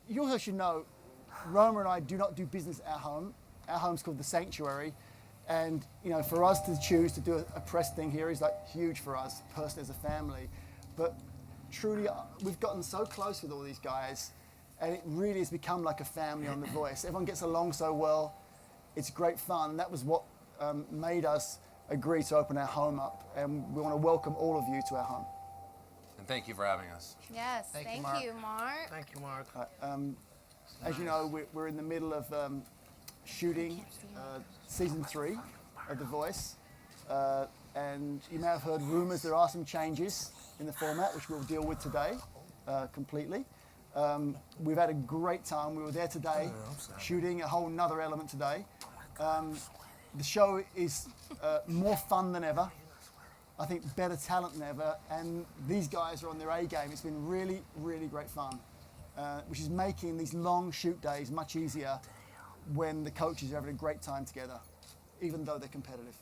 you also should know, Roma and I do not do business at home. Our home's called The Sanctuary. And, you know, for us to choose to do a press thing here is like huge for us, personally as a family. But truly, we've gotten so close with all these guys, and it really has become like a family on The Voice. Everyone gets along so well. It's great fun. That was what made us agree to open our home up. And we want to welcome all of you to our home. And thank you for having us. Yes, thank you, Mark. Thank you, Mark. As you know, we're in the middle of shooting season 3 of The Voice. And you may have heard rumors there are some changes in the format, which we'll deal with today completely. We've had a great time. We were there today shooting a whole nother element today. The show is more fun than ever. I think better talent than ever. And these guys are on their A game. It's been really, really great fun, which is making these long shoot days much easier when the coaches are having a great time together, even though they're competitive.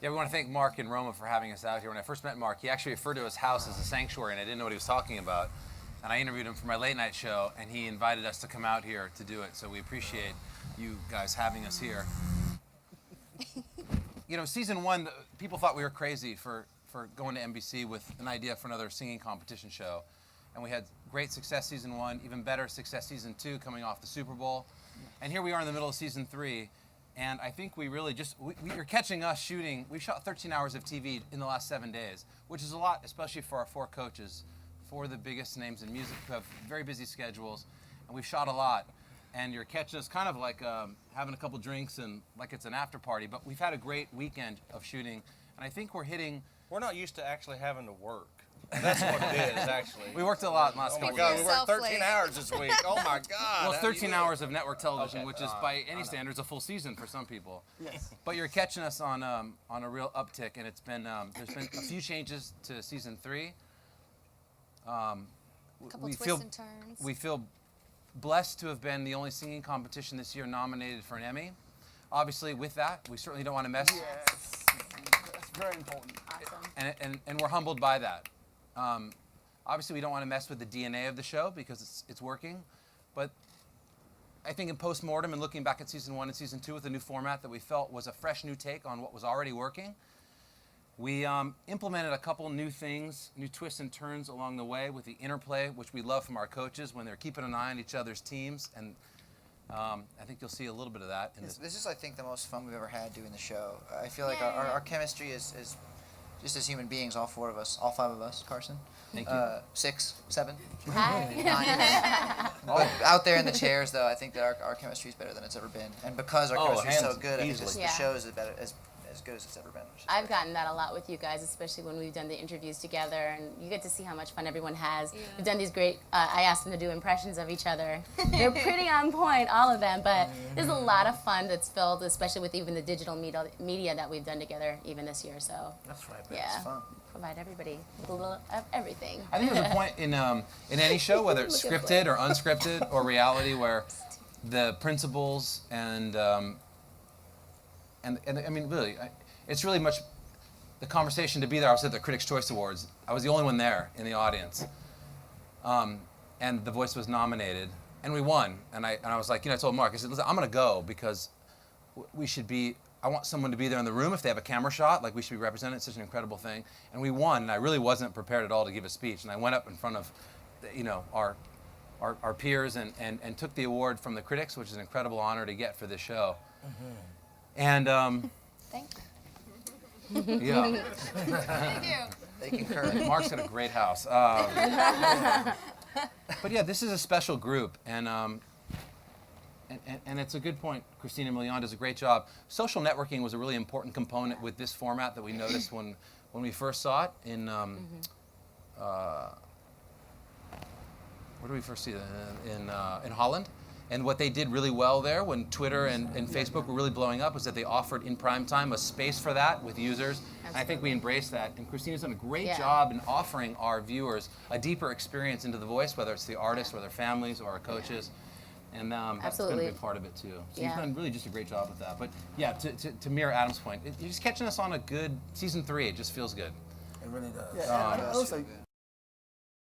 Yeah, we want to thank Mark and Roma for having us out here. When I first met Mark, he actually referred to his house as a sanctuary, and I didn't know what he was talking about. And I interviewed him for my late night show, and he invited us to come out here to do it. So we appreciate you guys having us here. You know, season 1, people thought we were crazy for going to NBC with an idea for another singing competition show. And we had great success season 1, even better success season 2 coming off the Super Bowl. And here we are in the middle of season 3. And I think we really you're catching us shooting. We've shot 13 hours of TV in the last 7 days, which is a lot, especially for our 4 coaches, 4 of the biggest names in music who have very busy schedules. And we've shot a lot. And you're catching us kind of like having a couple drinks and like it's an after party. But we've had a great weekend of shooting. And I think we're hitting... We're not used to actually having to work. That's what it is, actually. We worked a lot last couple Oh, my God. We worked 13 hours this week. Oh, my God. Well, it's 13 hours of network television, which is, by any standards, a full season for some people. Yes. But you're catching us on a real uptick, and it's been there's been a few changes to season 3. Couple twists and turns. We feel blessed to have been the only singing competition this year nominated for an Emmy. Obviously, with that, we certainly don't want to mess. Yes, that's very important. Awesome. And we're humbled by that. Obviously, we don't want to mess with the DNA of the show because it's working. But I think in post-mortem and looking back at season 1 and season 2 with a new format that we felt was a fresh new take on what was already working, we implemented a couple new things, new twists and turns along the way with the interplay, which we love from our coaches when they're keeping an eye on each other's teams. And I think you'll see a little bit of that. This is, I think, the most fun we've ever had doing the show. I feel like our chemistry is just as human beings, all 4 of us, all 5 of us, Carson. Thank you. 6, 7. Hi. But out there in the chairs, though, I think that our chemistry is better than it's ever been. And because our chemistry is so good, I think the show is as good as it's ever been. I've gotten that a lot with you guys, especially when we've done the interviews together, and you get to see how much fun everyone has. Yeah. We've done these great, I asked them to do impressions of each other. They're pretty on point, all of them, but there's a lot of fun that's filled, especially with even the digital media that we've done together even this year, so. That's right, yeah. It's fun. Provide everybody with a little of everything. I think there's a point in any show, whether it's scripted or unscripted or reality, where the principals and I mean, really, it's really much the conversation to be there. I was at the Critics' Choice Awards. I was the only one there in the audience, and The Voice was nominated, and we won. And I was like, I told Mark, I said, listen, I'm gonna go because we should be. I want someone to be there in the room if they have a camera shot. Like, we should be represented. It's such an incredible thing. And we won, and I really wasn't prepared at all to give a speech. And I went up in front of, our peers and took the award from the critics, which is an incredible honor to get for this show. And thank you. Yeah. Thank you. They concur. Mark's got a great house. But yeah, this is a special group, and it's a good point. Christina Milian does a great job. Social networking was a really important component with this format that we noticed when we first saw it in. Where did we first see it? In Holland. And what they did really well there when Twitter and Facebook were really blowing up was that they offered in prime time a space for that with users. And I think we embraced that. And Christina's done a great job in offering our viewers a deeper experience into The Voice, whether it's the artists or their families or our coaches. And that's been a big part of it too. So you've done really just a great job with that. But yeah, to mirror Adam's point, you're just catching us on a good season 3. It just feels good. It really does. Yeah, and also,